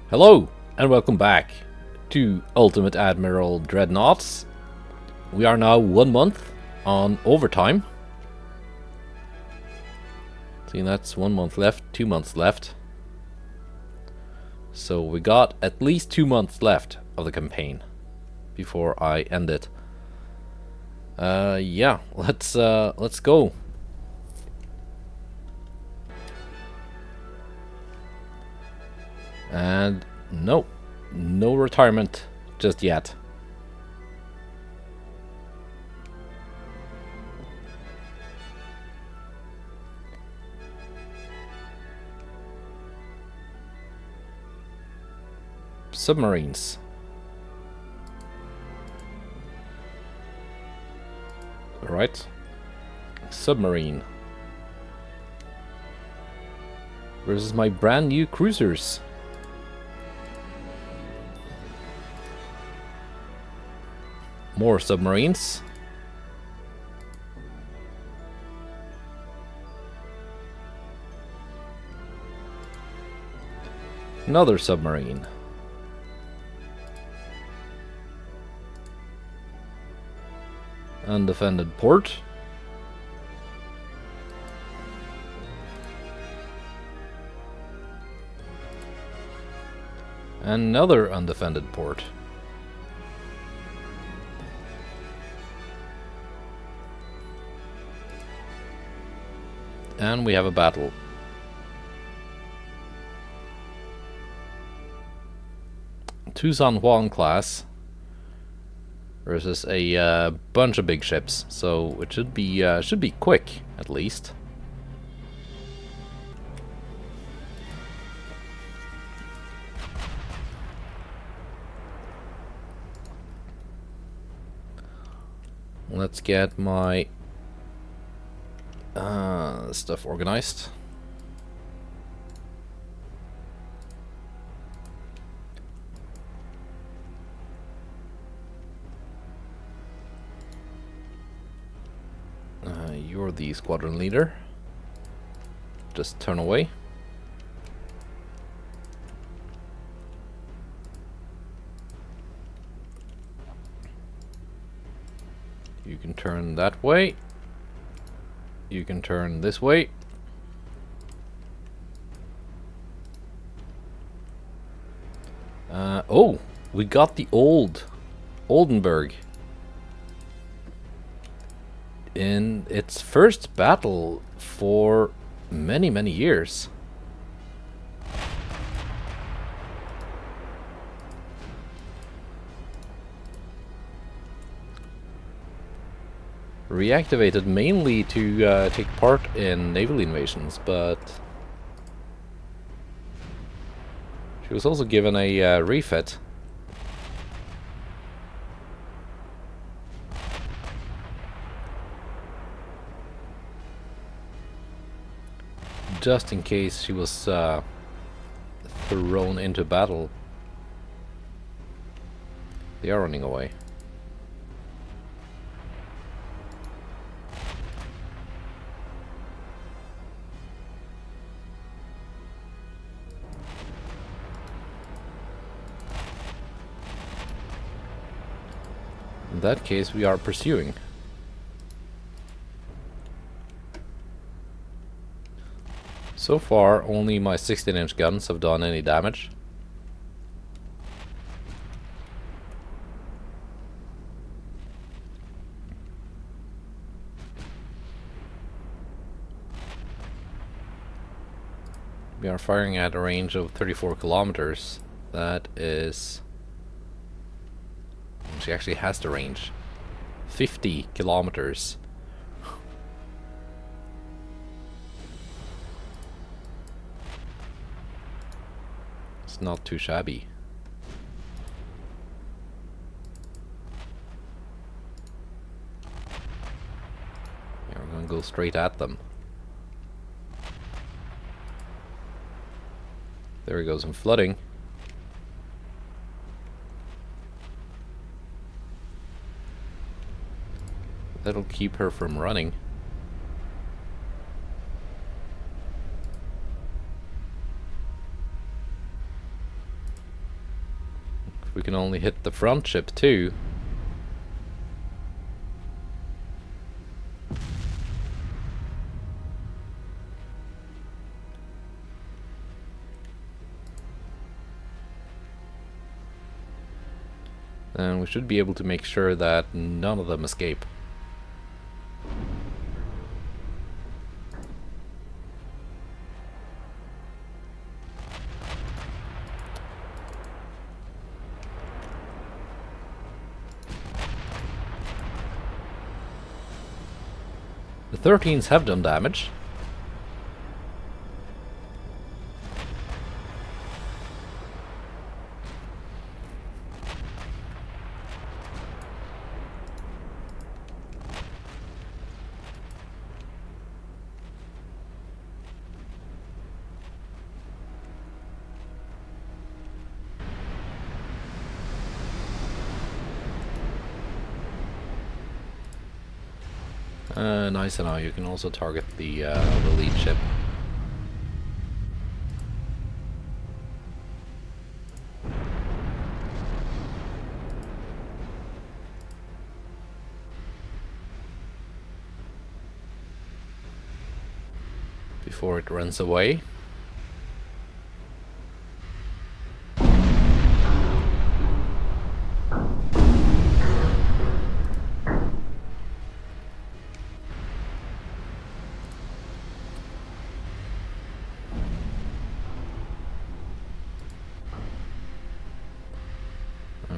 Hello, and welcome back to Ultimate Admiral Dreadnoughts. We are now 1 month on overtime. See, that's 1 month left, 2 months left. So we got at least 2 months left of the campaign before I end it. Yeah, let's go. And no retirement just yet. Submarines. Right. Submarine. Versus my brand new cruisers. More submarines. Another submarine. Undefended port. Another undefended port. And we have a battle. Two San Juan class versus a bunch of big ships, so it should be quick at least. Let's get my stuff organized. You're the squadron leader. Just turn away. You can turn that way. You can turn this way. Oh, we got the old Oldenburg in its first battle for many years. Reactivated mainly to take part in naval invasions, but she was also given a refit. Just in case she was thrown into battle. They are running away. In that case, we are pursuing. So far, only my 16-inch guns have done any damage. We are firing at a range of 34 kilometers. That is... She actually has the range. 50 kilometers. It's not too shabby. Yeah, we're gonna go straight at them. There he goes, some flooding. That'll keep her from running. we can only hit the front ship too. Then we should be able to make sure that none of them escape. The 13s have done damage. Nice, and now you can also target the lead ship. Before it runs away.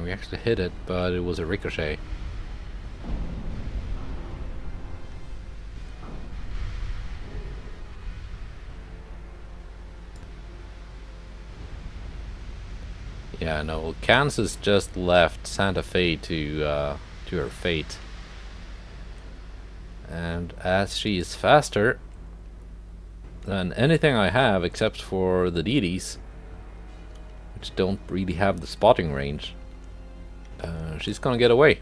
We actually hit it, but it was a ricochet. Yeah, no, Kansas just left Santa Fe to her fate. And as she is faster than anything I have except for the deities, which don't really have the spotting range, she's gonna get away.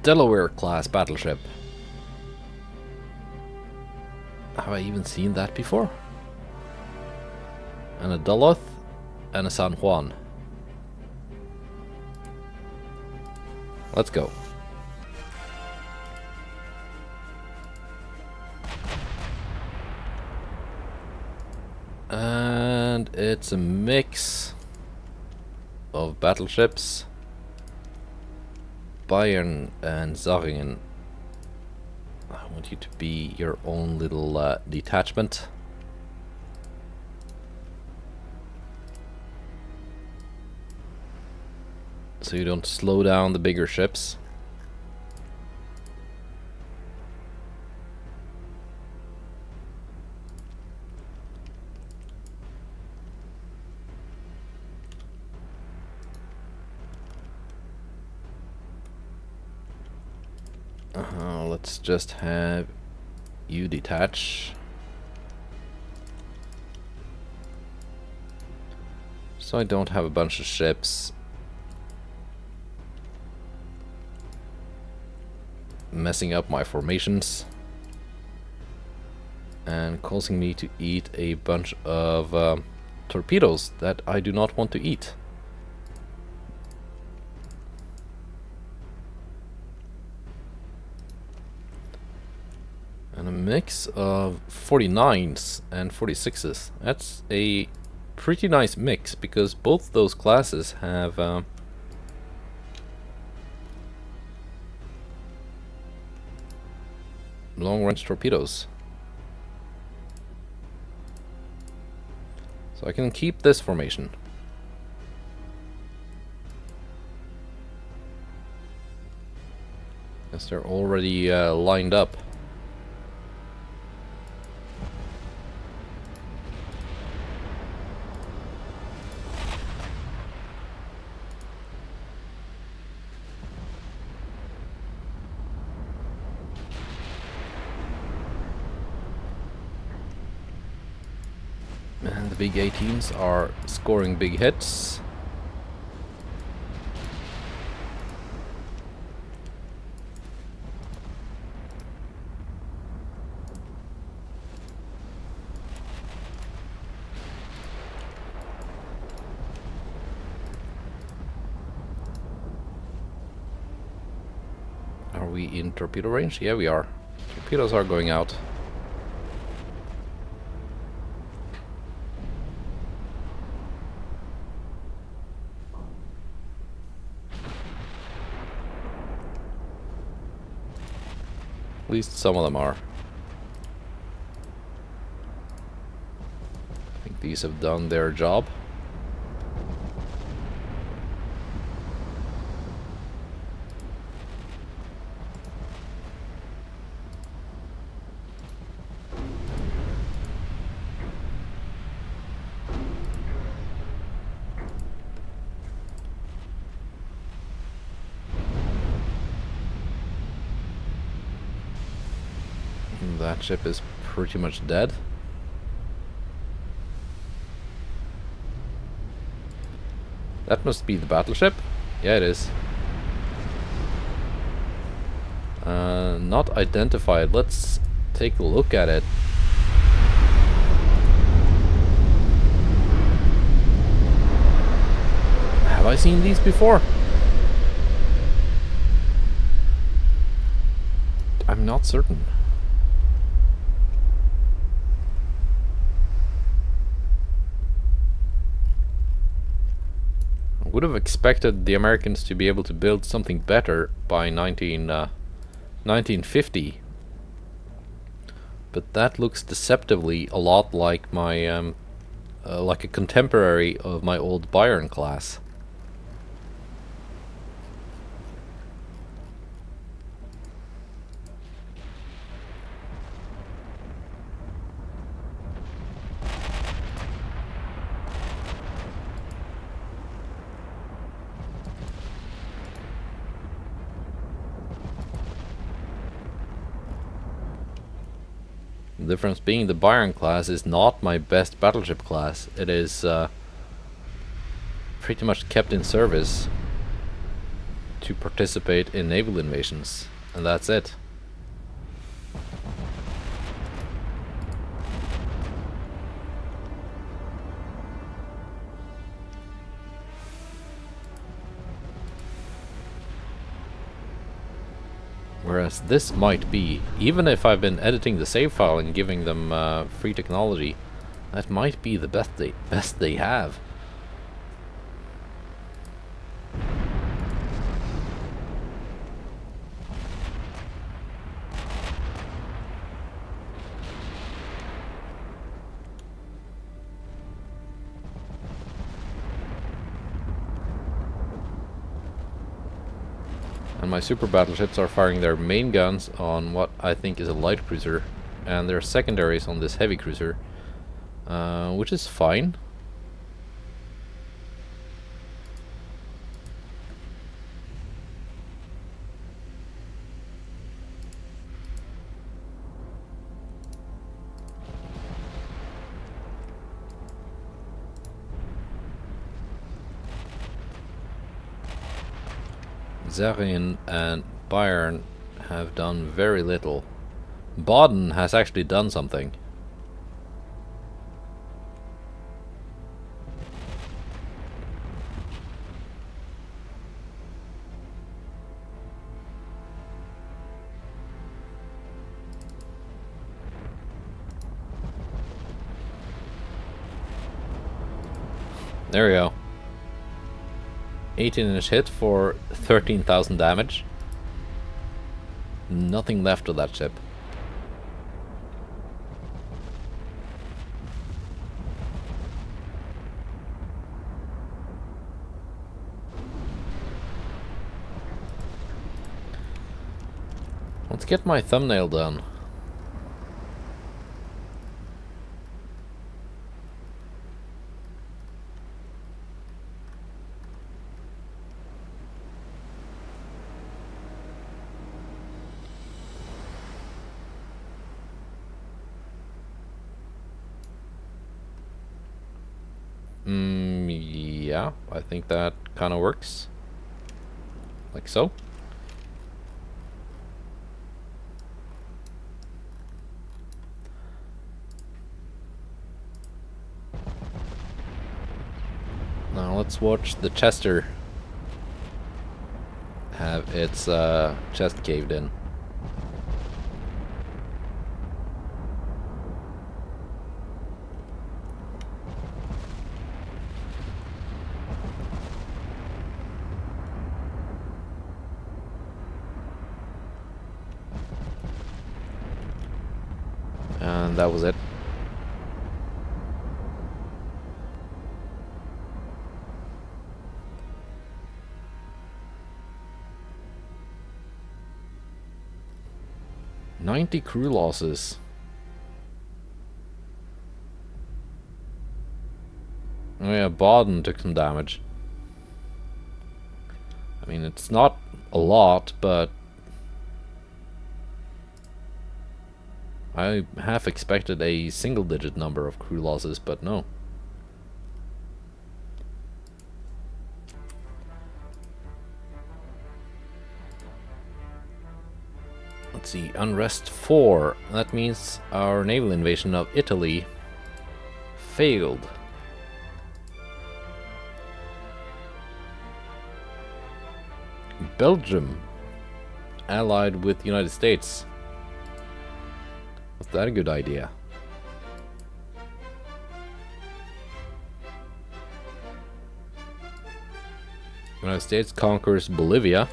Delaware class battleship. Have I even seen that before? And a Duluth and a San Juan. Let's go. And it's a mix of battleships. Bayern and Zeringen. I want you to be your own little detachment. So you don't slow down the bigger ships. Let's just have you detach. So I don't have a bunch of ships messing up my formations and causing me to eat a bunch of torpedoes that I do not want to eat. And mix of 49s and 46s. That's a pretty nice mix because both those classes have long-range torpedoes. So I can keep this formation. Yes, they're already lined up. And the big 18s are scoring big hits. Are we in torpedo range? Yeah, we are. Torpedoes are going out. At least some of them are. I think these have done their job. That ship is pretty much dead. That must be the battleship. Yeah, it is. Not identified. Let's take a look at it. Have I seen these before? I'm not certain. Would have expected the Americans to be able to build something better by 1950, but that looks deceptively a lot like my like a contemporary of my old Byron class. The difference being the Byron class is not my best battleship class. It is pretty much kept in service to participate in naval invasions, and that's it. Whereas this might be, even if I've been editing the save file and giving them free technology, that might be the best they have. And my super battleships are firing their main guns on what I think is a light cruiser, and their secondaries on this heavy cruiser, which is fine. Zarin and Bayern have done very little. Baden has actually done something. There we go. 18-inch hit for 13,000 damage. Nothing left of that ship. Let's get my thumbnail done. Yeah, I think that kind of works. Like so. Now let's watch the Chester have its chest caved in. And that was it. "90 crew losses. Oh yeah, Baden took some damage. I mean, it's not a lot, but I half expected a single-digit number of crew losses, but no. Let's see, unrest 4. That means our naval invasion of Italy failed. Belgium allied with the United States. Was that a good idea? United States conquers Bolivia.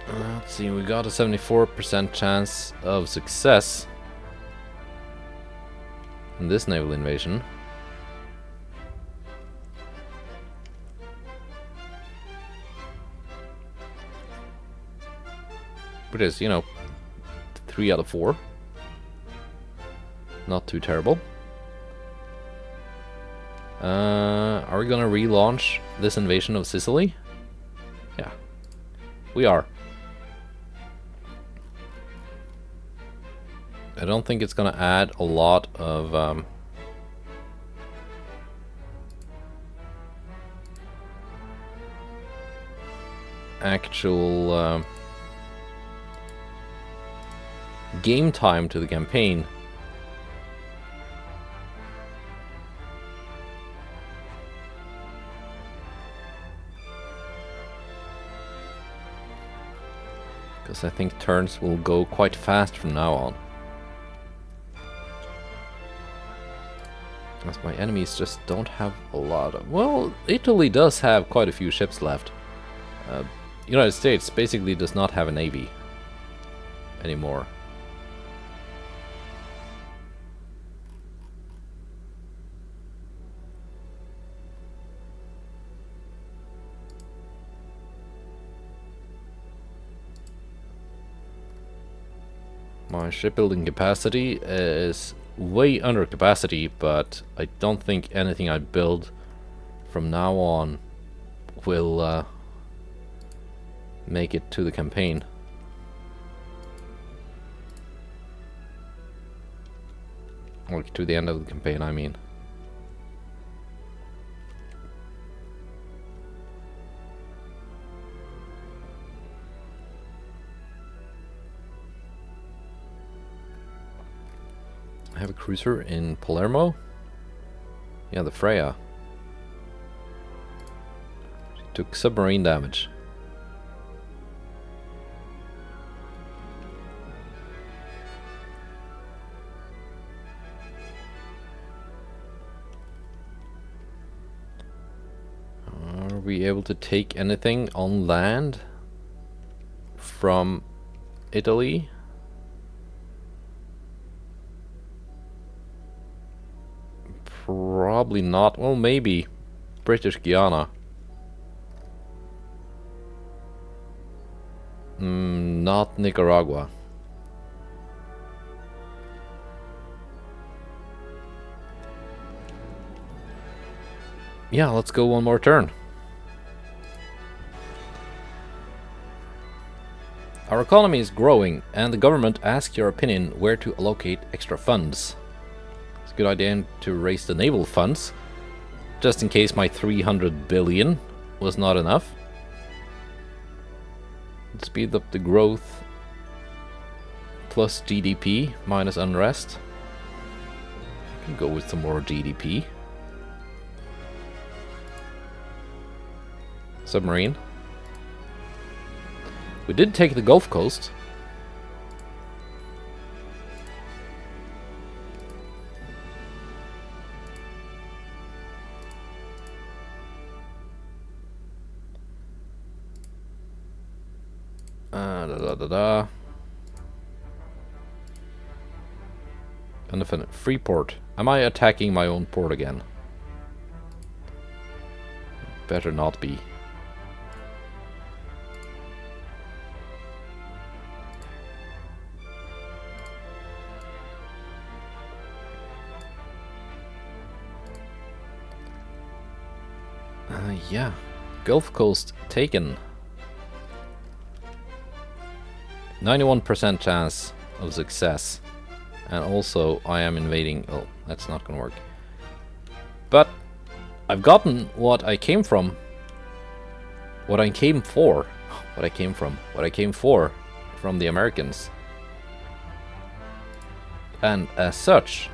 Let's see, we got a 74% chance of success in this naval invasion. Which is, you know, 3 out of 4. Not too terrible. Are we gonna relaunch this invasion of Sicily? Yeah, we are. I don't think it's gonna add a lot of actual game time to the campaign. Because I think turns will go quite fast from now on. As my enemies just don't have a lot of... Well, Italy does have quite a few ships left. United States basically does not have a navy anymore. My shipbuilding capacity is way under capacity, but I don't think anything I build from now on will make it to the campaign. Or to the end of the campaign, I mean. I have a cruiser in Palermo. Yeah, the Freya. She took submarine damage. Are we able to take anything on land from Italy? Probably not. Well, maybe British Guiana. Not Nicaragua. Yeah, let's go one more turn. Our economy is growing, and the government asks your opinion where to allocate extra funds. It's a good idea to raise the naval funds, just in case my 300 billion was not enough. Speed up the growth, plus GDP, minus unrest. I can go with some more GDP. Submarine. We did take the Gulf Coast. Undefinite. Freeport. Am I attacking my own port again? Better not be. Yeah. Gulf Coast taken. 91% chance of success. And also, I am invading... Oh, that's not gonna work. But I've gotten what I came from. What I came for. What I came from. What I came for from the Americans. And as such...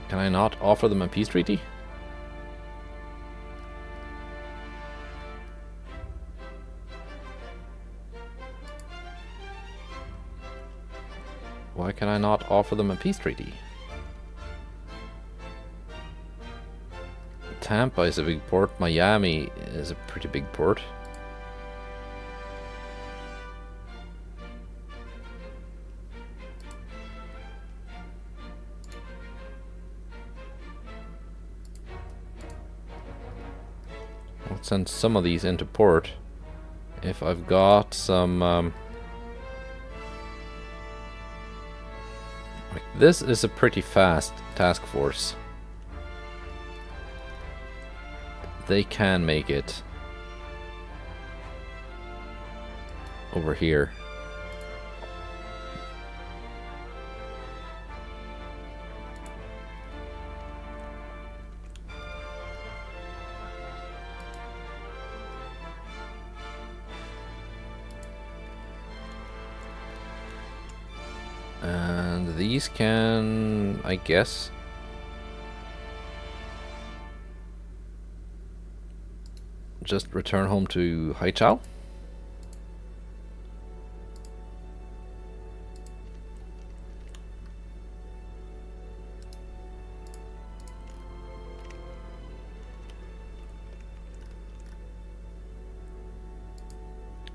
Can I not offer them a peace treaty? Why can I not offer them a peace treaty? Tampa is a big port. Miami is a pretty big port. I'll send some of these into port if I've got some... like this is a pretty fast task force. They can make it over here. And these can, I guess, just return home to Haichao.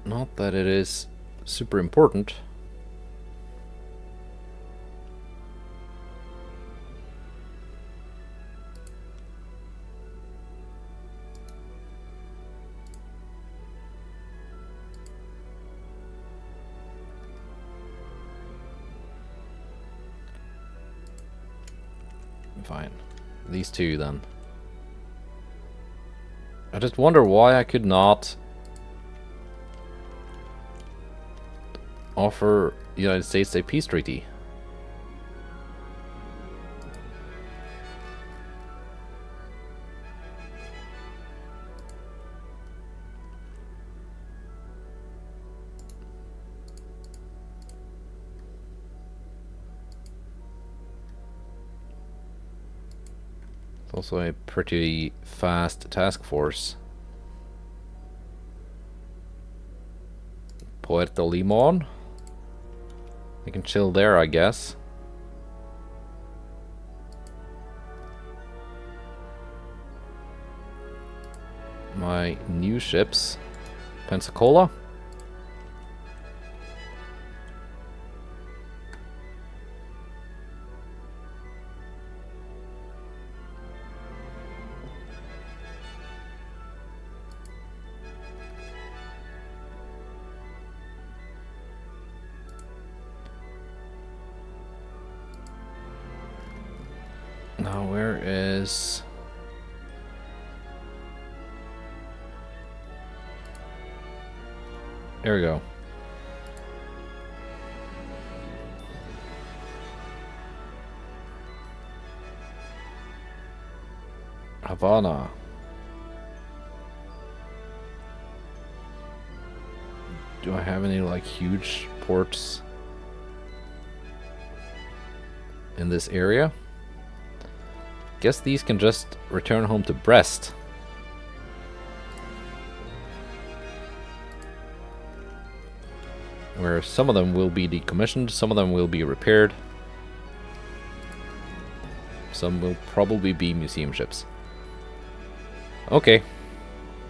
Not that it is super important. Fine. These two then. I just wonder why I could not offer the United States a peace treaty. Also a pretty fast task force. Puerto Limon. I can chill there, I guess. My new ships. Pensacola. Now where is... There we go. Havana. Do I have any like huge ports in this area? Guess these can just return home to Brest. Where some of them will be decommissioned, some of them will be repaired. Some will probably be museum ships. Okay.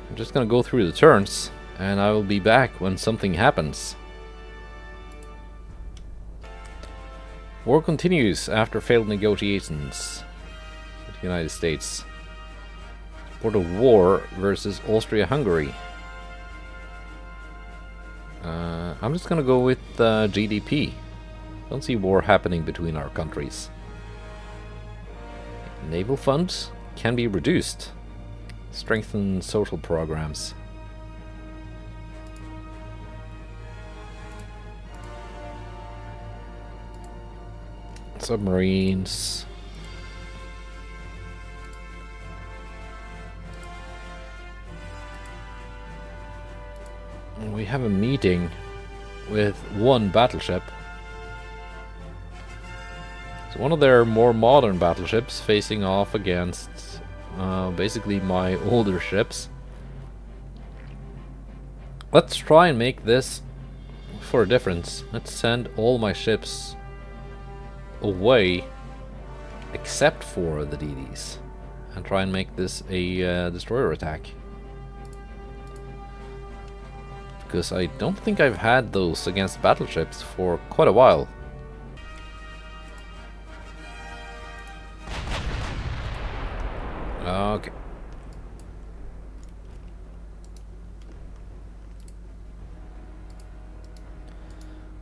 I'm just gonna go through the turns, and I will be back when something happens. War continues after failed negotiations with the United States. Support of war versus Austria-Hungary. I'm just gonna go with GDP. Don't see war happening between our countries. Naval funds can be reduced. Strengthen social programs. Submarines. We have a meeting with one battleship. It's one of their more modern battleships facing off against basically my older ships. Let's try and make this for a difference. Let's send all my ships away except for the DDs and try and make this a destroyer attack. Because I don't think I've had those against battleships for quite a while. Okay.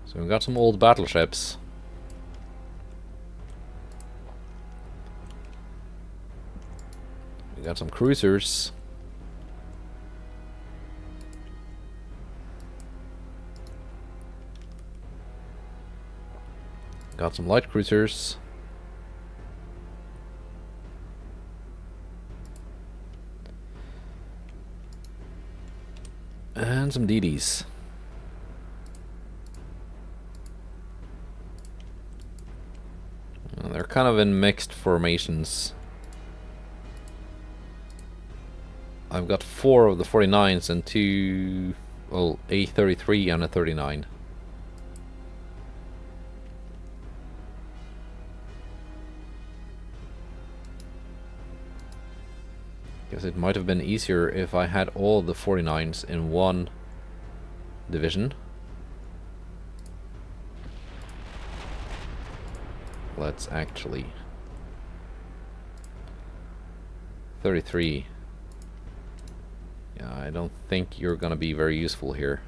So we've got some old battleships. We got some cruisers. Got some light cruisers. And some DDs. They're kind of in mixed formations. I've got 4 of the 49s and 2, well, a 33 and a 39. Guess it might have been easier if I had all the 49s in one division. Let's actually... 33. Yeah, I don't think you're gonna be very useful here.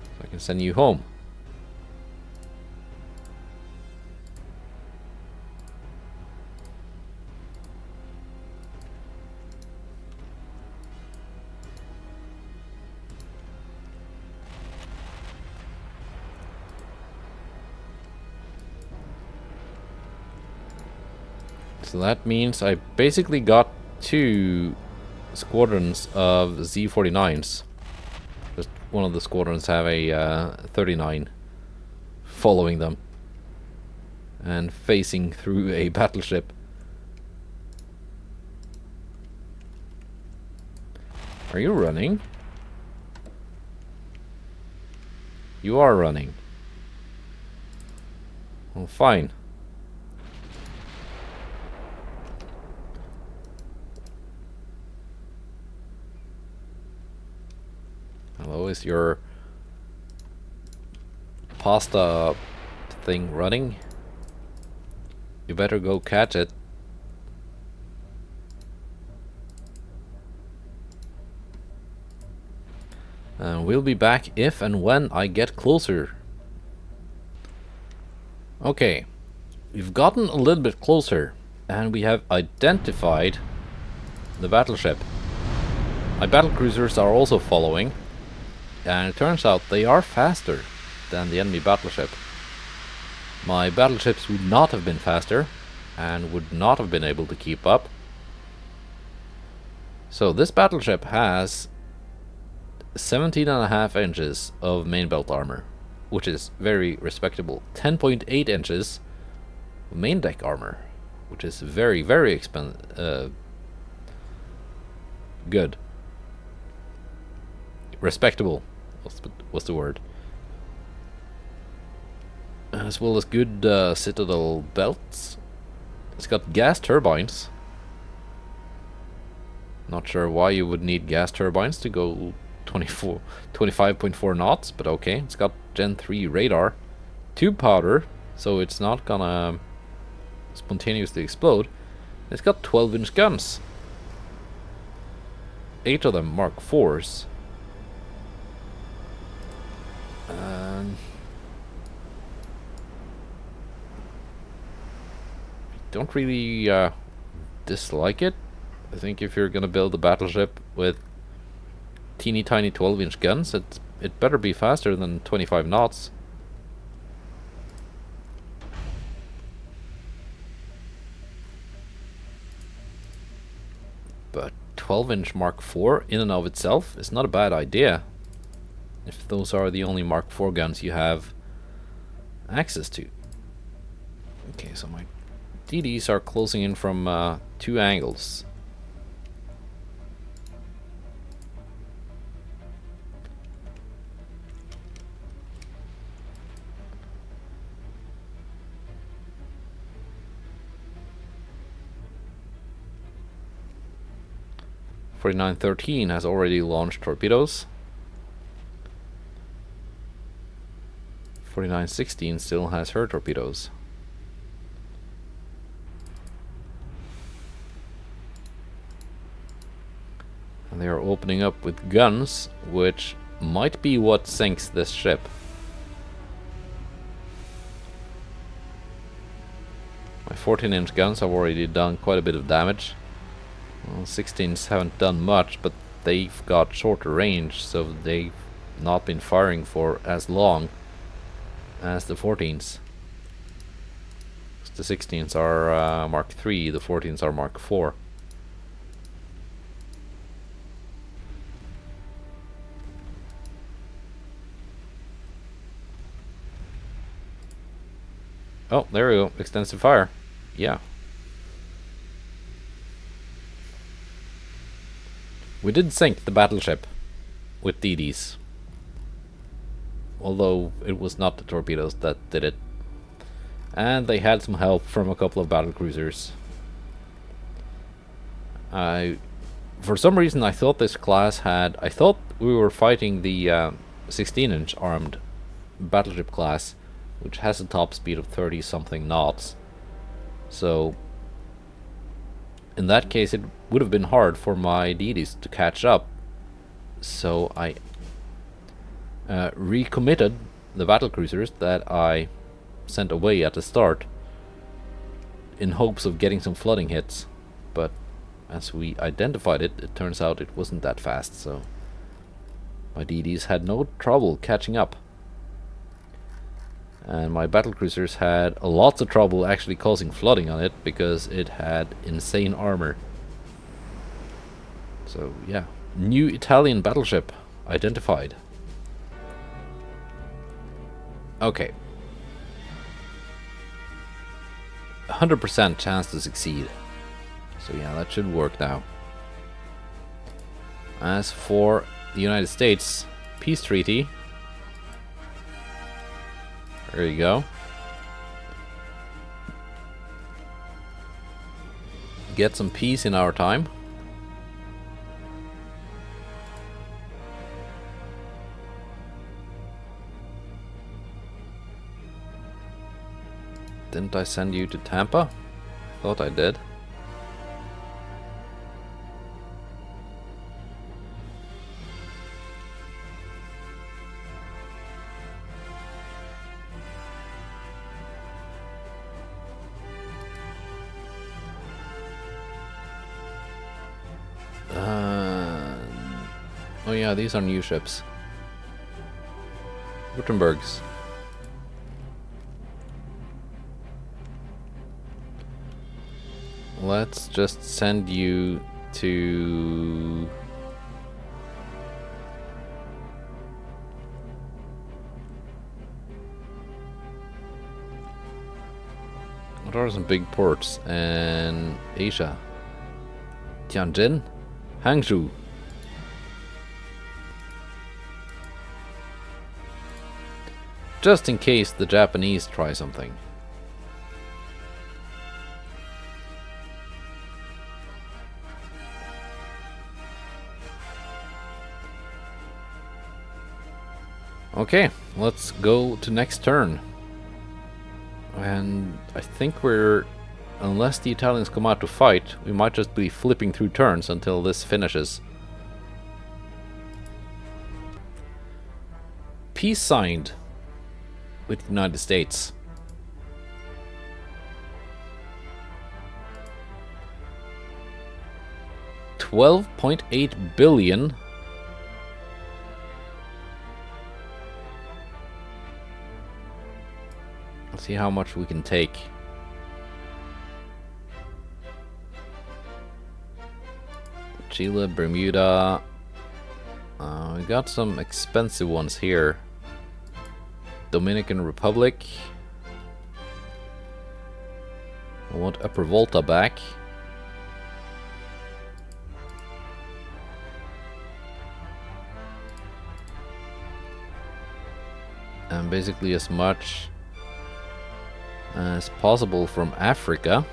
So I can send you home. So that means I basically got 2 squadrons of Z49s. Just one of the squadrons have a 39 following them and facing through a battleship Are you running? You are running. Well, fine. Hello, is your pasta thing running? You better go catch it. And we'll be back if and when I get closer. Okay, we've gotten a little bit closer and we have identified the battleship. My battlecruisers are also following, and it turns out they are faster than the enemy battleship. My battleships would not have been faster and would not have been able to keep up. So this battleship has 17.5 inches of main belt armor, which is very respectable. 10.8 inches main deck armor, which is very, very good. Respectable what's the word. As well as good citadel belts. It's got gas turbines. Not sure why you would need gas turbines to go 25.4 knots, but okay. It's got Gen 3 radar, tube powder, so it's not gonna spontaneously explode. It's got 12-inch guns. 8 of them Mark 4s. Don't really dislike it. I think if you're gonna build a battleship with teeny tiny 12-inch guns, it better be faster than 25 knots. But 12-inch Mark IV in and of itself is not a bad idea, if those are the only Mark IV guns you have access to. Okay, so my DDs are closing in from 2 angles. .4913 has already launched torpedoes. 4916 still has her torpedoes. And they are opening up with guns, which might be what sinks this ship. My 14-inch guns have already done quite a bit of damage. Well, 16s haven't done much, but they've got shorter range, so they've not been firing for as long as the 14s. The 16s are Mark III, the 14s are Mark IV. Oh, there we go. Extensive fire. Yeah. We did sink the battleship with DDs. Although it was not the torpedoes that did it. And they had some help from a couple of battlecruisers. For some reason I thought this class had... I thought we were fighting the 16-inch armed battleship class, which has a top speed of 30-something knots. So in that case it would have been hard for my DDs to catch up. So I recommitted the battlecruisers that I sent away at the start in hopes of getting some flooding hits, but as we identified it, it turns out it wasn't that fast, so my DDs had no trouble catching up. And my battlecruisers had lots of trouble actually causing flooding on it because it had insane armor. So yeah, new Italian battleship identified. Okay. 100% chance to succeed. So yeah, that should work now. As for the United States, peace treaty. There you go. Get some peace in our time. Didn't I send you to Tampa? Thought I did. Oh yeah, these are new ships. Württembergs. Let's just send you to... What are some big ports in Asia? Tianjin? Hangzhou. Just in case the Japanese try something. Okay, let's go to next turn. And I think we're... Unless the Italians come out to fight, we might just be flipping through turns until this finishes. Peace signed with the United States. $12.8 billion. Let's see how much we can take. Chile, Bermuda. We got some expensive ones here. Dominican Republic. I want Upper Volta back. And basically as much as possible from Africa.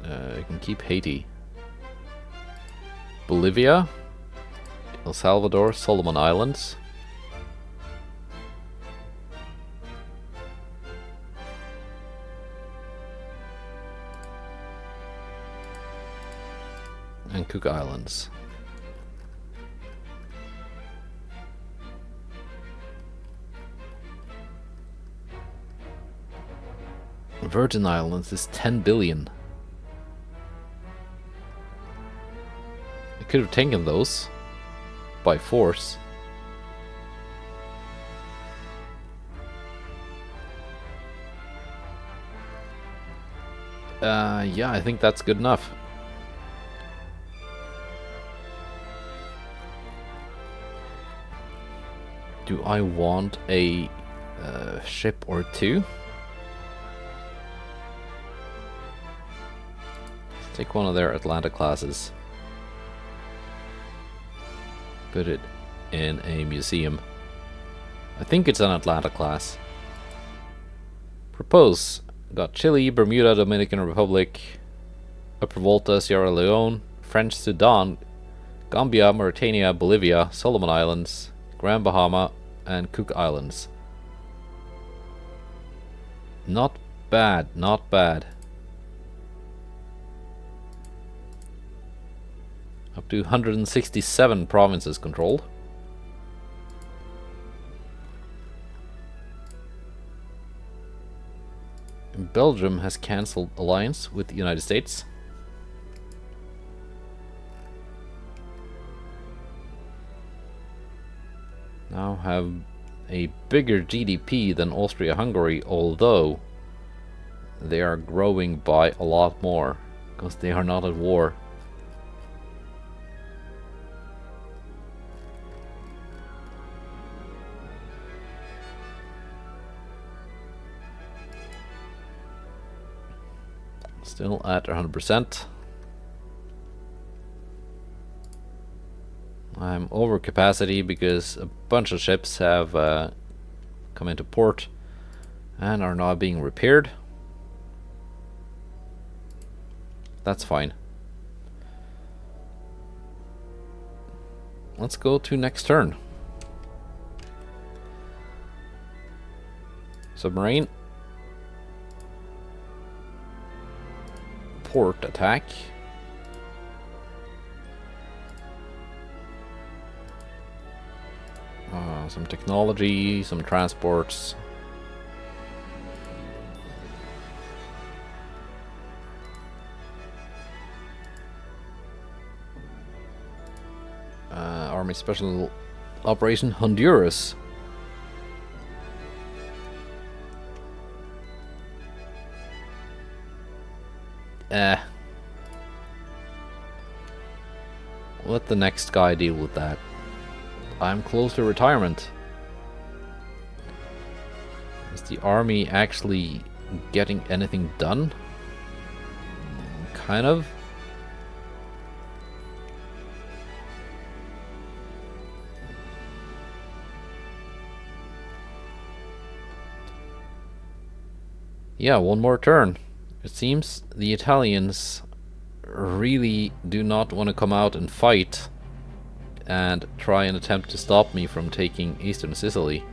You can keep Haiti. Bolivia, El Salvador, Solomon Islands. And Cook Islands. Virgin Islands is 10 billion. I could have taken those by force. Yeah, I think that's good enough. Do I want a ship or two? Let's take one of their Atlanta classes. Put it in a museum. I think it's an Atlanta class. Propose. Got Chile, Bermuda, Dominican Republic, Upper Volta, Sierra Leone, French Sudan, Gambia, Mauritania, Bolivia, Solomon Islands, Grand Bahama, and Cook Islands. Not bad, not bad. Up to 167 provinces controlled. Belgium has cancelled alliance with the United States. Now have a bigger GDP than Austria-Hungary, although they are growing by a lot more because they are not at war. Still at 100%. I'm over capacity because a bunch of ships have come into port and are now being repaired. That's fine. Let's go to next turn. Submarine. Port attack. Some technology, some transports. Army Special Operation Honduras. Let the next guy deal with that. I'm close to retirement. Is the army actually getting anything done? Kind of. Yeah, one more turn. It seems the Italians really do not want to come out and fight and try and attempt to stop me from taking eastern Sicily.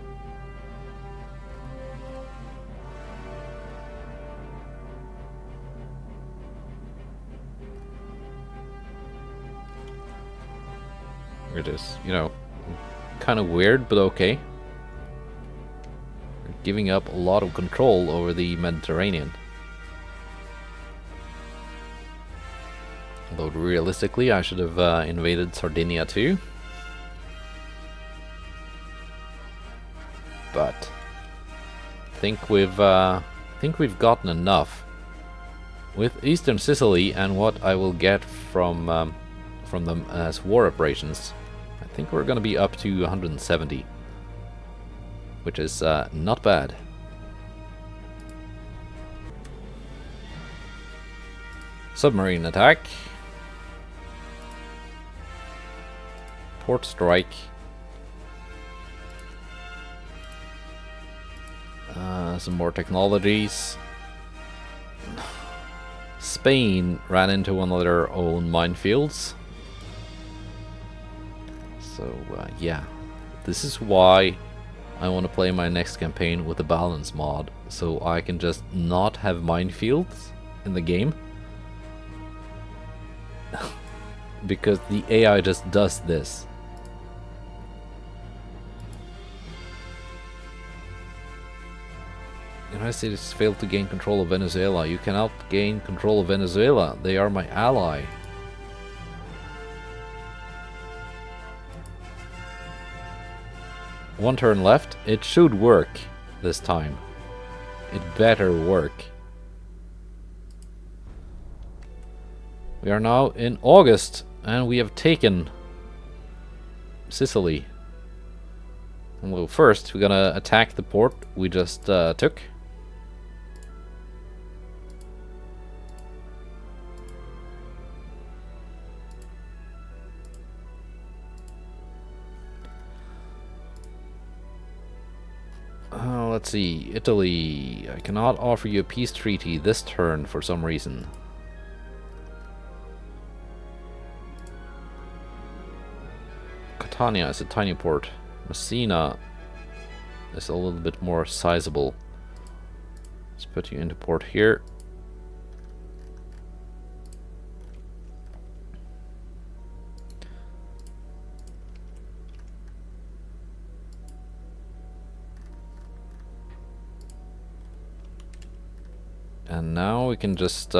It is, you know, kind of weird, but okay. We're giving up a lot of control over the Mediterranean. Although realistically, I should have invaded Sardinia too. But I think we've gotten enough with Eastern Sicily and what I will get from them as war operations. I think we're going to be up to 170, which is not bad. Submarine attack. Port strike. Some more technologies. Spain ran into one of their own minefields. So yeah, this is why I want to play my next campaign with the balance mod, so I can just not have minefields in the game. Because the AI just does this. The United States failed to gain control of Venezuela. You cannot gain control of Venezuela. They are my ally. One turn left. It should work this time. It better work. We are now in August and we have taken Sicily. Well, first we're gonna attack the port we just took. Let's see, Italy. I cannot offer you a peace treaty this turn for some reason. Catania is a tiny port. Messina is a little bit more sizable. Let's put you into port here. And now we can just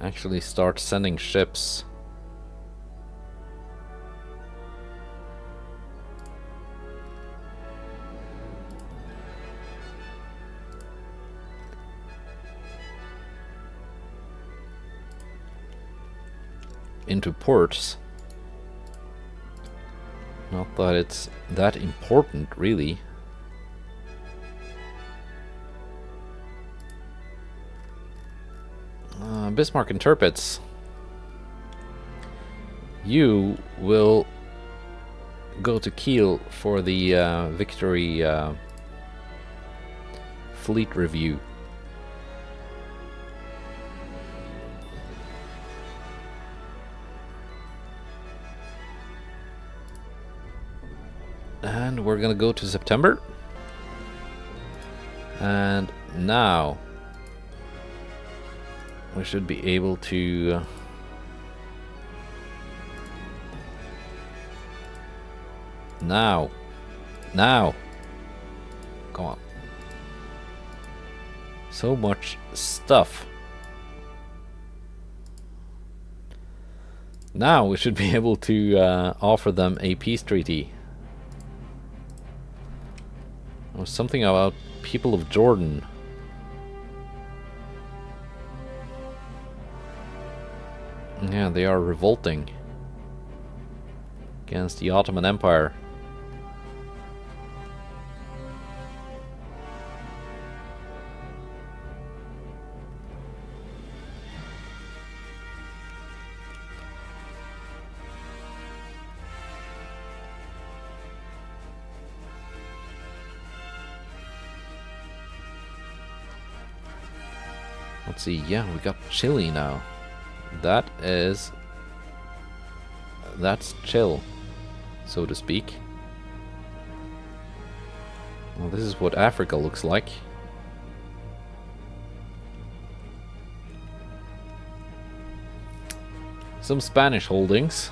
actually start sending ships. Into ports. Not that it's that important, really. Bismarck interprets. You will go to Kiel for the victory fleet review. And we're gonna go to September. And now we should be able to now come on, so much stuff. Now we should be able to offer them a peace treaty. Or something about people of Jordan. Yeah, they are revolting against the Ottoman Empire. Let's see, yeah, we got Chile now. That's chill, so to speak. Well, this is what Africa looks like. Some Spanish holdings,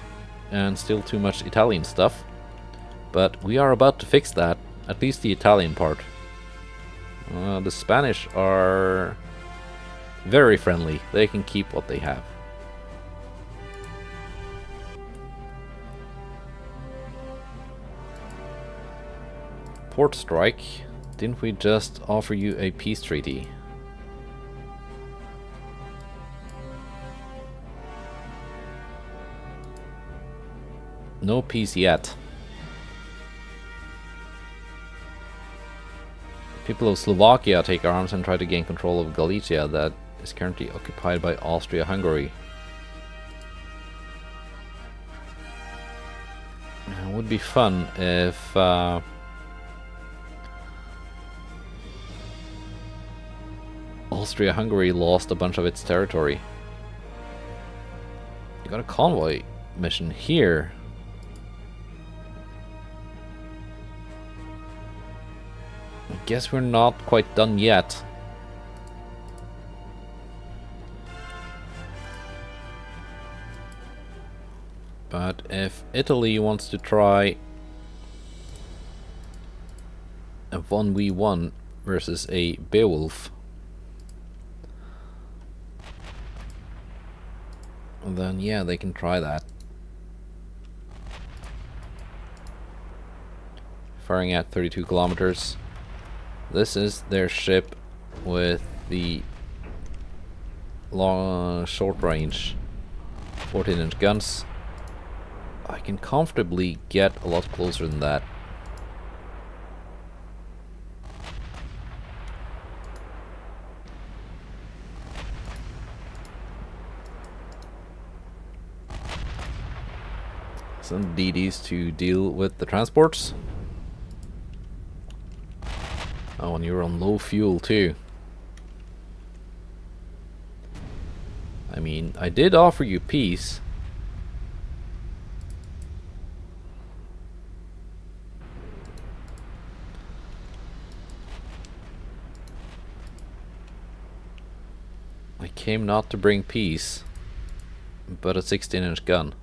and still too much Italian stuff. But we are about to fix that, at least the Italian part. The Spanish are very friendly. They can keep what they have. Port strike. Didn't we just offer you a peace treaty? No peace yet. People of Slovakia take arms and try to gain control of Galicia, that is currently occupied by Austria-Hungary. It would be fun if Austria-Hungary lost a bunch of its territory. You got a convoy mission here. I guess we're not quite done yet. But if Italy wants to try a 1v1 versus a Beowulf, then yeah, they can try that. Firing at 32 kilometers. This is their ship with the long, short range 14-inch guns. I can comfortably get a lot closer than that. Some DDs to deal with the transports. Oh, and you're on low fuel too. I mean, I did offer you peace. I came not to bring peace, but a 16-inch gun.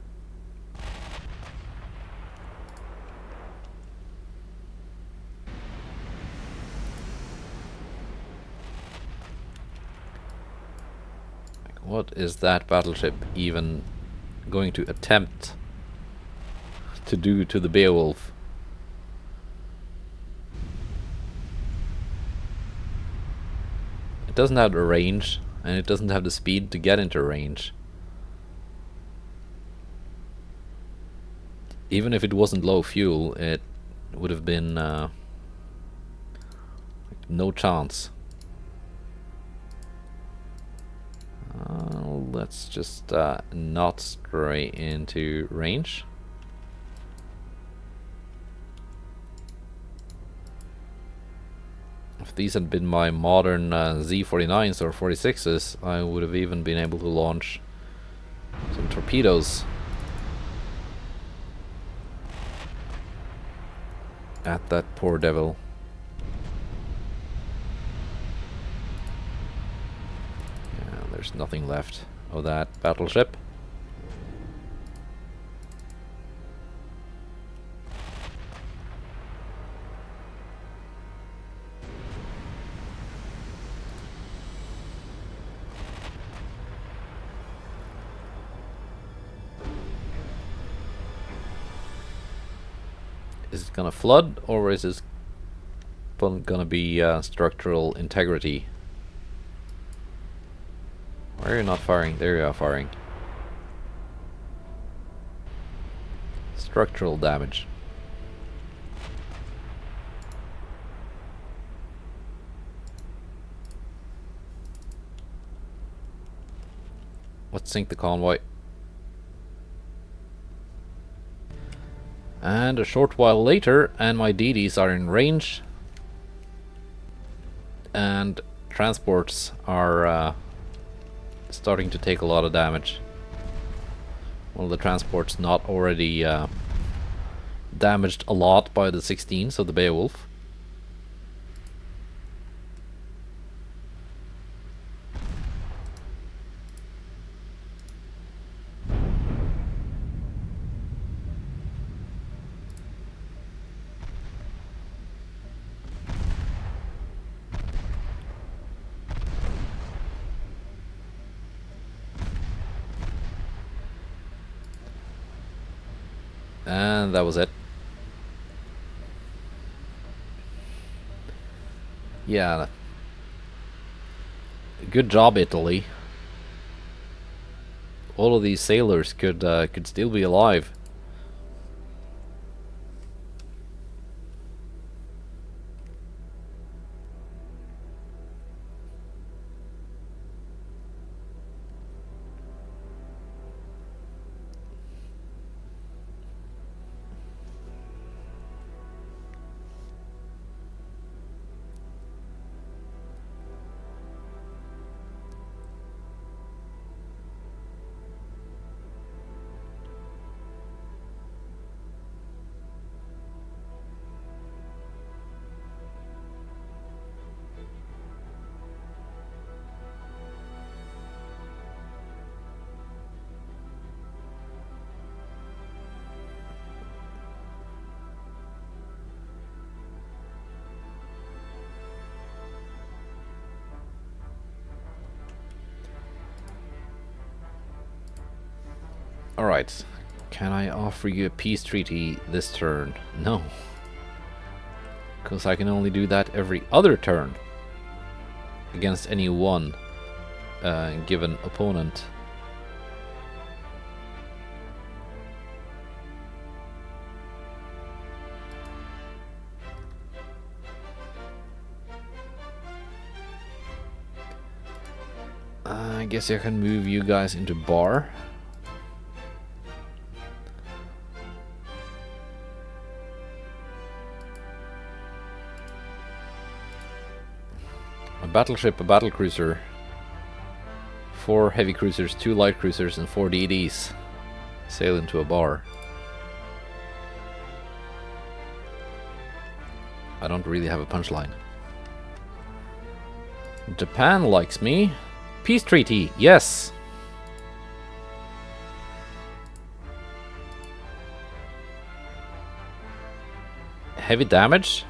What is that battleship even going to attempt to do to the Beowulf? It doesn't have the range, and it doesn't have the speed to get into range. Even if it wasn't low fuel, it would have been no chance. let's just not stray into range. If these had been my modern Z-49s or 46s, I would have even been able to launch some torpedoes at that poor devil. Yeah, there's nothing left of that battleship. Is it gonna flood, or is this gonna be structural integrity? Why are you not firing? There you are firing. Structural damage. Let's sink the convoy. And a short while later, and my DDs are in range, and transports are starting to take a lot of damage. One of the transports not already damaged a lot by the 16, so the Beowulf. And that was it. Yeah. Good job, Italy. All of these sailors could still be alive. Alright, can I offer you a peace treaty this turn? No. Because I can only do that every other turn against any one given opponent. I guess I can move you guys into bar. A battleship, a battlecruiser, 4 heavy cruisers, 2 light cruisers, and 4 DDs sail into a bar. I don't really have a punchline. Japan likes me. Peace treaty, yes. Heavy damage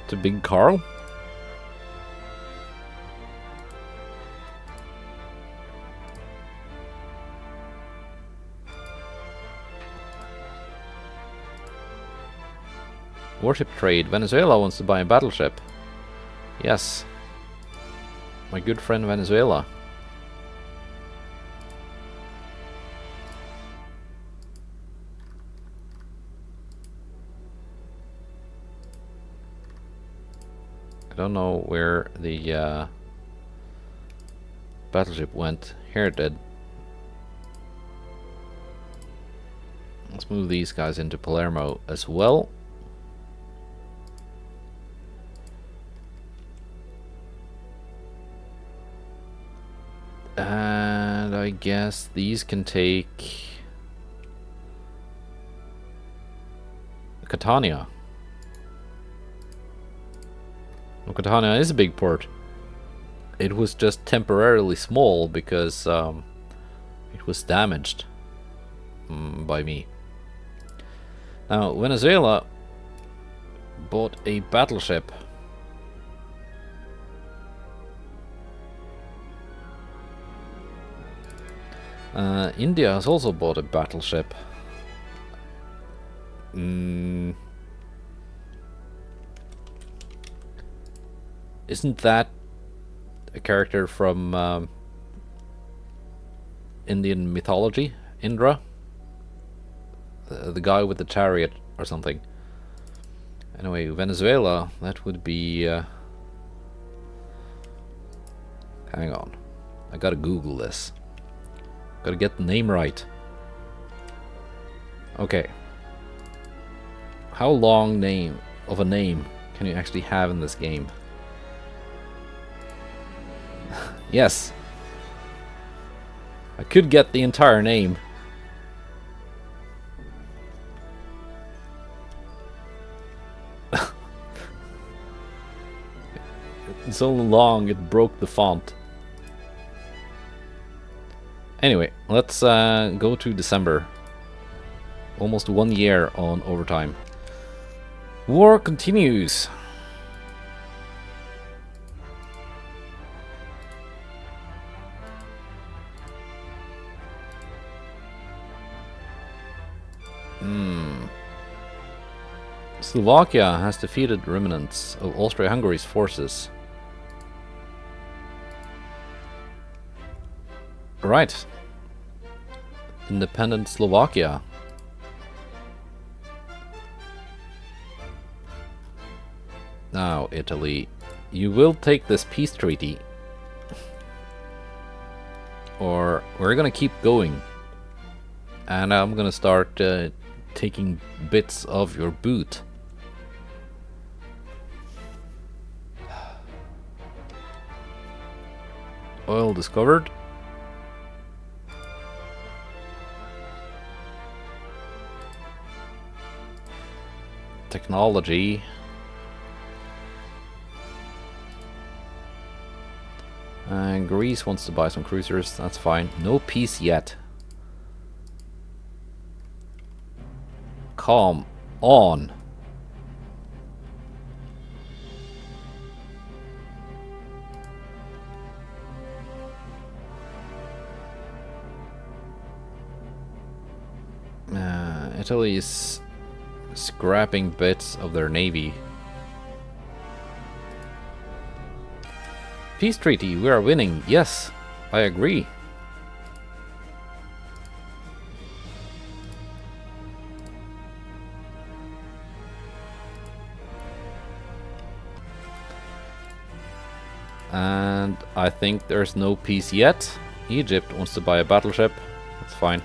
to Big Carl. Warship trade. Venezuela wants to buy a battleship. Yes. My good friend Venezuela. I don't know where the battleship went. Here it did. Let's move these guys into Palermo as well. And I guess these can take Catania. Well, Catania is a big port. It was just temporarily small because it was damaged by me. Now, Venezuela bought a battleship. India has also bought a battleship. Isn't that a character from Indian mythology? Indra? The guy with the chariot or something. Anyway, Venezuela, that would be... hang on. I gotta Google this. Gotta get the name right. Okay. How long of a name can you actually have in this game? Yes. I could get the entire name. It's so long it broke the font. Anyway, let's go to December. Almost 1 year on overtime. War continues. Slovakia has defeated remnants of Austria-Hungary's forces. Right. Independent Slovakia. Now, Italy, you will take this peace treaty, or we're gonna keep going, and I'm gonna start taking bits of your boot. Oil discovered. Technology. And Greece wants to buy some cruisers. That's fine. No peace yet. Come on. Italy is scrapping bits of their navy. Peace treaty, we are winning. Yes, I agree. And I think there's no peace yet. Egypt wants to buy a battleship. That's fine.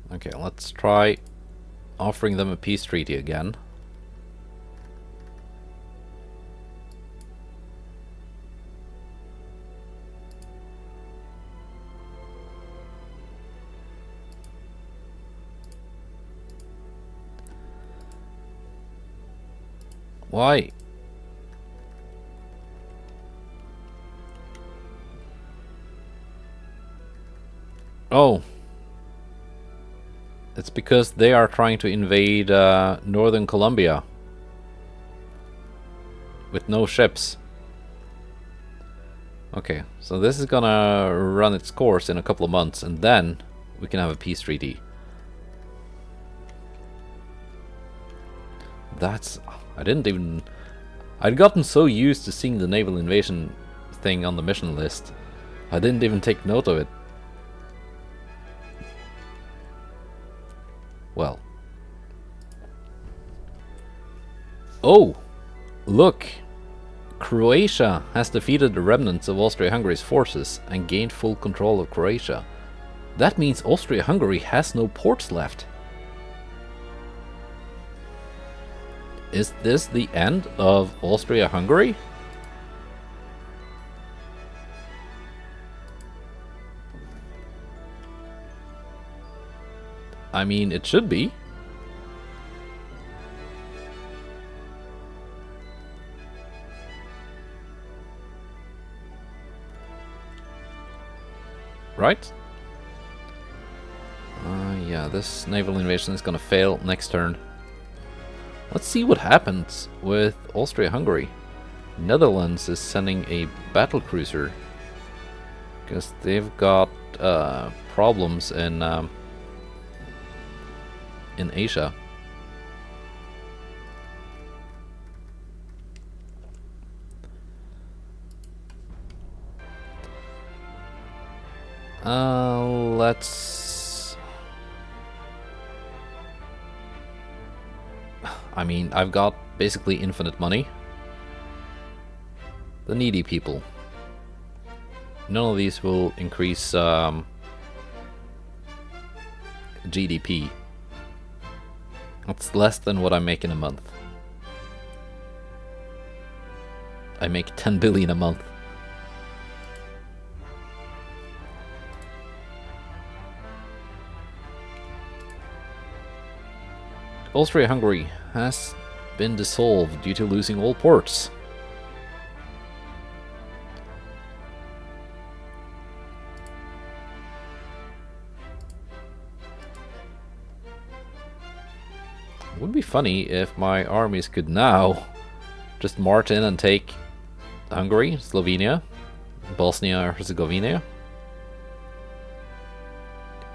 Okay, let's try offering them a peace treaty again. Why? Oh. It's because they are trying to invade northern Colombia with no ships. Okay, so this is gonna run its course in a couple of months, and then we can have a peace treaty. That's... I'd gotten so used to seeing the naval invasion thing on the mission list, I didn't even take note of it. well. Oh! Look! Croatia has defeated the remnants of Austria-Hungary's forces and gained full control of Croatia. That means Austria-Hungary has no ports left. Is this the end of Austria-Hungary? I mean, it should be. Right? Yeah, this naval invasion is gonna fail next turn. Let's see what happens with Austria-Hungary. Netherlands is sending a battle cruiser because they've got problems in Asia. Let's... I mean, I've got basically infinite money. The needy people. None of these will increase GDP. That's less than what I make in a month. I make 10 billion a month. Austria-Hungary has been dissolved due to losing all ports. It would be funny if my armies could now just march in and take Hungary, Slovenia, Bosnia-Herzegovina.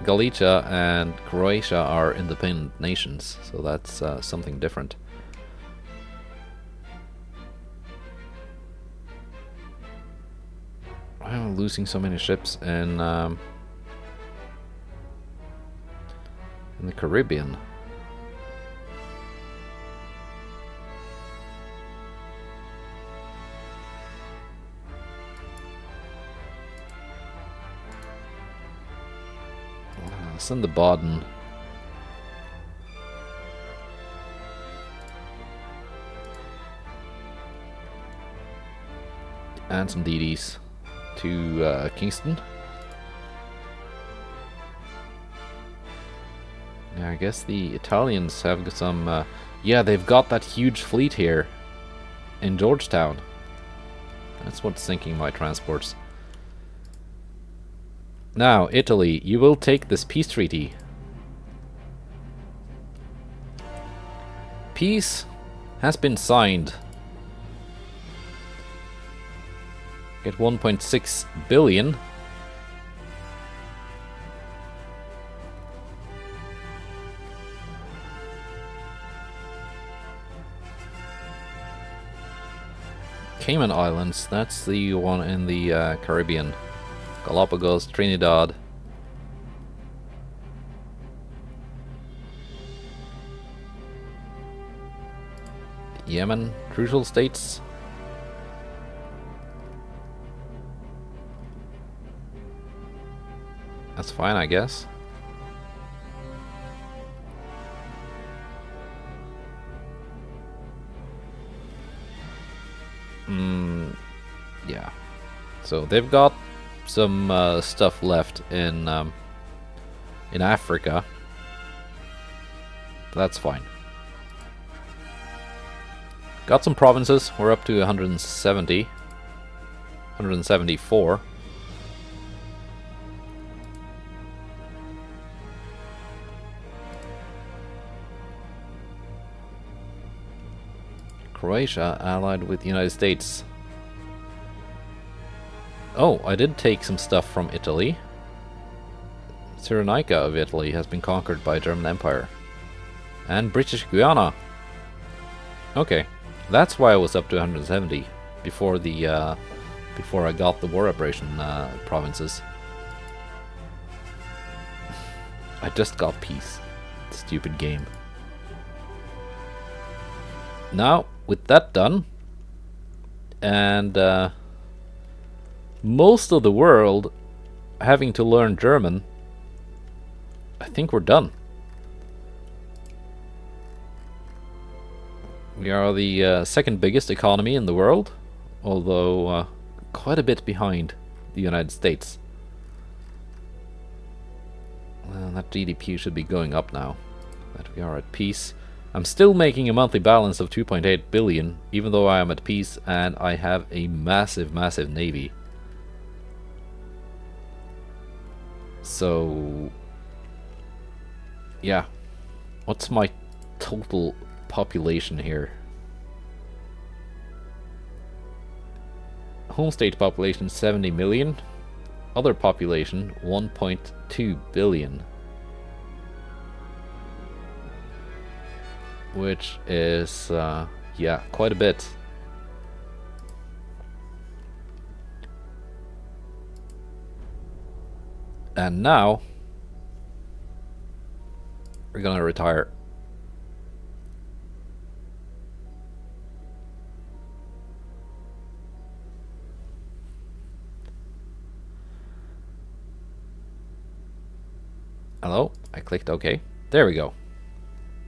Galicia and Croatia are independent nations, so that's something different. I'm losing so many ships in the Caribbean. Send the Baden. And some DDs to Kingston. Yeah, I guess the Italians have got some... yeah, they've got that huge fleet here in Georgetown. That's what's sinking my transports. Now, Italy, you will take this peace treaty. Peace has been signed. Get 1.6 billion. Cayman Islands, that's the one in the Caribbean. Galapagos, Trinidad. Yemen, crucial states. That's fine, I guess. Yeah. So they've got some stuff left in Africa. That's fine. Got some provinces. We're up to 170. 174. Croatia allied with the United States. Oh, I did take some stuff from Italy. Cyrenaica of Italy has been conquered by German Empire. And British Guiana. Okay, that's why I was up to 170 before the before I got the war reparation provinces. I just got peace. It's stupid game. Now, with that done, and most of the world having to learn German, I think we're done. We are the second biggest economy in the world, although quite a bit behind the United States. Well, that GDP should be going up now that we are at peace. I'm still making a monthly balance of 2.8 billion, even though I am at peace and I have a massive, massive navy. So, yeah. What's my total population here? Home state population 70 million. Other population 1.2 billion. Which is, yeah, quite a bit. And now we're gonna retire. Hello, I clicked OK. There we go.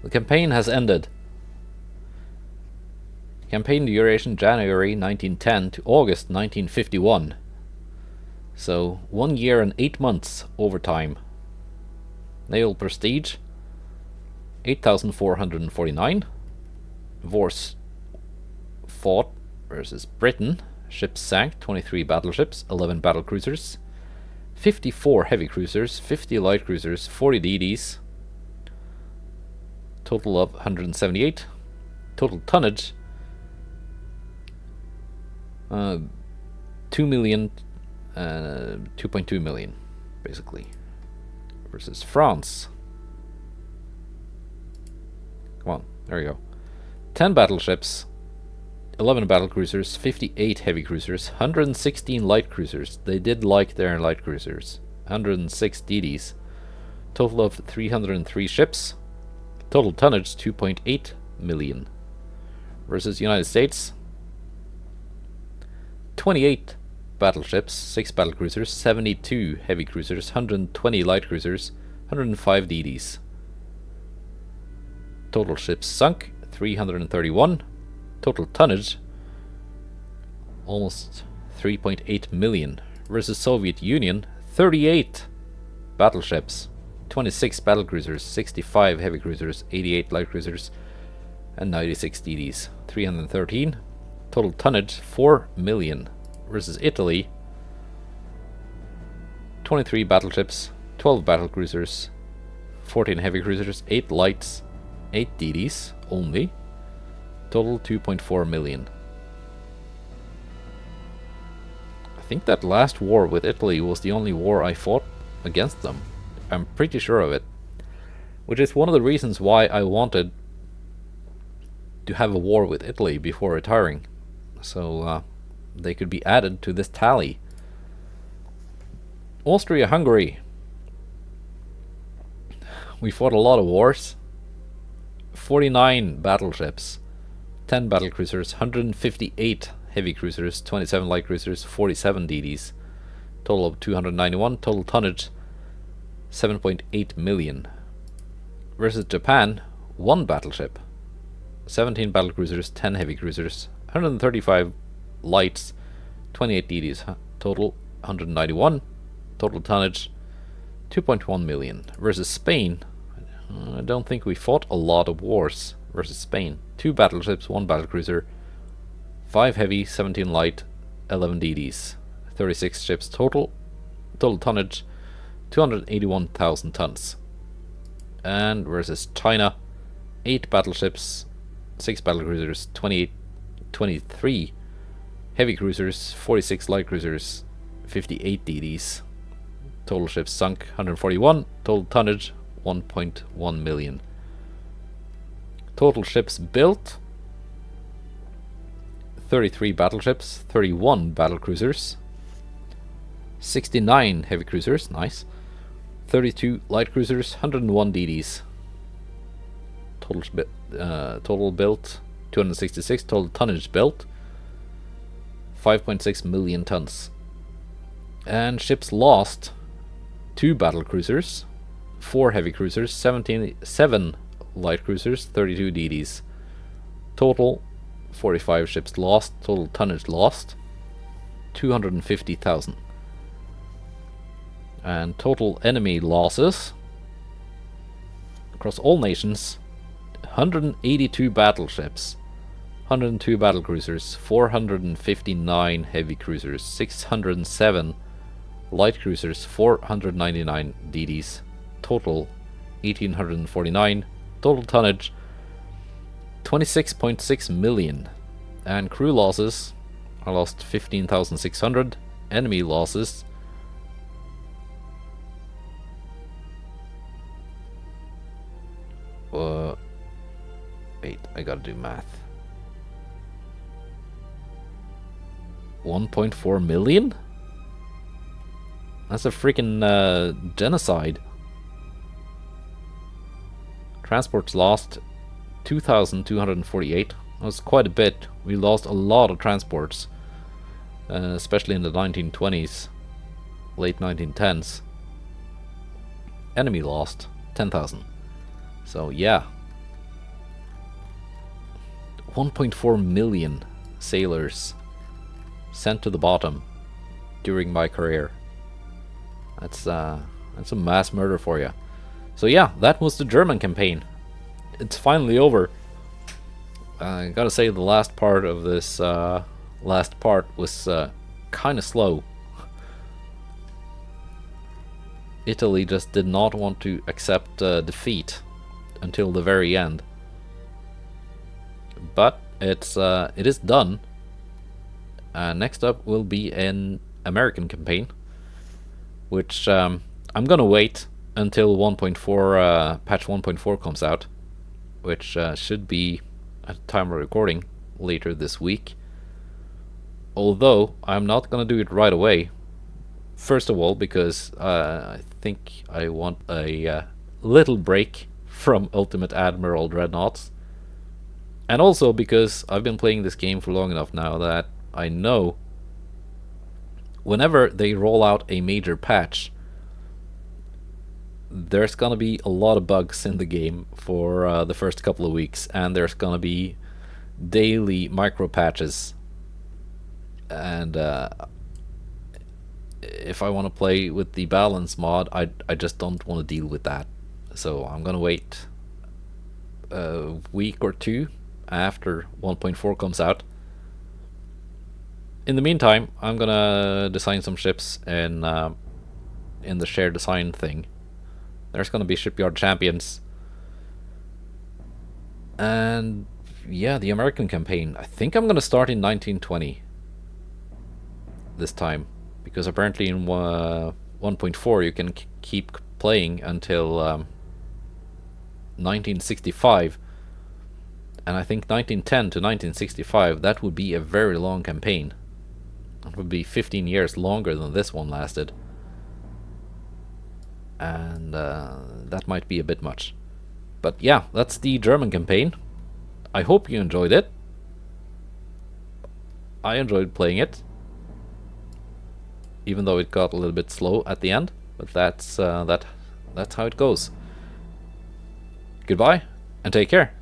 The campaign has ended. Campaign duration January 1910 to August 1951. So 1 year and 8 months overtime. Naval prestige 8,449. Wars fought versus Britain. Ships sank 23 battleships, 11 battlecruisers, 54 heavy cruisers, 50 light cruisers, 40 DDs. Total of 178. Total tonnage 2 million, 2.2 million, basically. Versus France. Come on, there we go. 10 battleships, 11 battlecruisers, 58 heavy cruisers, 116 light cruisers. They did like their light cruisers. 106 DDs. Total of 303 ships. Total tonnage 2.8 million. Versus United States 28 battleships, 6 battlecruisers, 72 heavy cruisers, 120 light cruisers, 105 DDs. Total ships sunk 331. Total tonnage almost 3.8 million. Versus Soviet Union 38 battleships, 26 battlecruisers, 65 heavy cruisers, 88 light cruisers, and 96 DDs. 313. Total tonnage 4 million. Versus Italy 23 battleships, 12 battlecruisers, 14 heavy cruisers, 8 lights, 8 DDs only. Total 2.4 million. I think that last war with Italy was the only war I fought against them. I'm pretty sure of it. Which is one of the reasons why I wanted to have a war with Italy before retiring. So they could be added to this tally. Austria-Hungary. We fought a lot of wars. 49 battleships, 10 battlecruisers, 158 heavy cruisers, 27 light cruisers, 47 DDs. Total of 291. Total tonnage 7.8 million. Versus Japan, 1 battleship, 17 battlecruisers, 10 heavy cruisers, 135 lights, 28 DDs. Total 191. Total tonnage 2.1 million. Versus Spain, I don't think we fought a lot of wars versus Spain. 2 battleships, 1 battlecruiser, 5 heavy, 17 light, 11 DDs. 36 ships total. Total tonnage 281,000 tons. And versus China, 8 battleships, 6 battlecruisers, 23 heavy cruisers, 46 light cruisers, 58 DDs. Total ships sunk 141. Total tonnage 1.1 million. Total ships built 33 battleships, 31 battlecruisers, 69 heavy cruisers, nice, 32 light cruisers, 101 DDs. Total built 266. Total tonnage built 5.6 million tons. And ships lost: 2 battle cruisers, 4 heavy cruisers, 7 light cruisers, 32 DDs. Total 45 ships lost. Total tonnage lost 250,000. And total enemy losses across all nations: 182 battleships, 102 battle cruisers, 459 heavy cruisers, 607 light cruisers, 499 DDs. Total 1849. Total tonnage 26.6 million. And crew losses: I lost 15,600. Enemy losses: wait, I gotta do math. 1.4 million? That's a freaking genocide. Transports lost 2,248. That was quite a bit. We lost a lot of transports, especially in the 1920s, late 1910s. Enemy lost 10,000. So yeah, 1.4 million sailors sent to the bottom during my career. That's a mass murder for you. So yeah, that was the German campaign. It's finally over. I gotta say, the last part of this last part was kind of slow. Italy just did not want to accept defeat until the very end. But it is done. Next up will be an American campaign, which I'm gonna wait until 1.4 patch 1.4 comes out, which should be at the time of recording later this week. Although I'm not gonna do it right away. First of all, because I think I want a little break from Ultimate Admiral Dreadnoughts, and also because I've been playing this game for long enough now that I know whenever they roll out a major patch, there's gonna be a lot of bugs in the game for the first couple of weeks, and there's gonna be daily micro patches. And if I want to play with the balance mod, I just don't want to deal with that. So I'm gonna wait a week or two after 1.4 comes out. In the meantime, I'm gonna design some ships in the shared design thing. There's gonna be Shipyard Champions. And yeah, the American campaign. I think I'm gonna start in 1920 this time, because apparently in 1.4 you can keep playing until 1965. And I think 1910 to 1965, that would be a very long campaign. It would be 15 years longer than this one lasted. And that might be a bit much. But yeah, that's the German campaign. I hope you enjoyed it. I enjoyed playing it, even though it got a little bit slow at the end. But that's how it goes. Goodbye, and take care.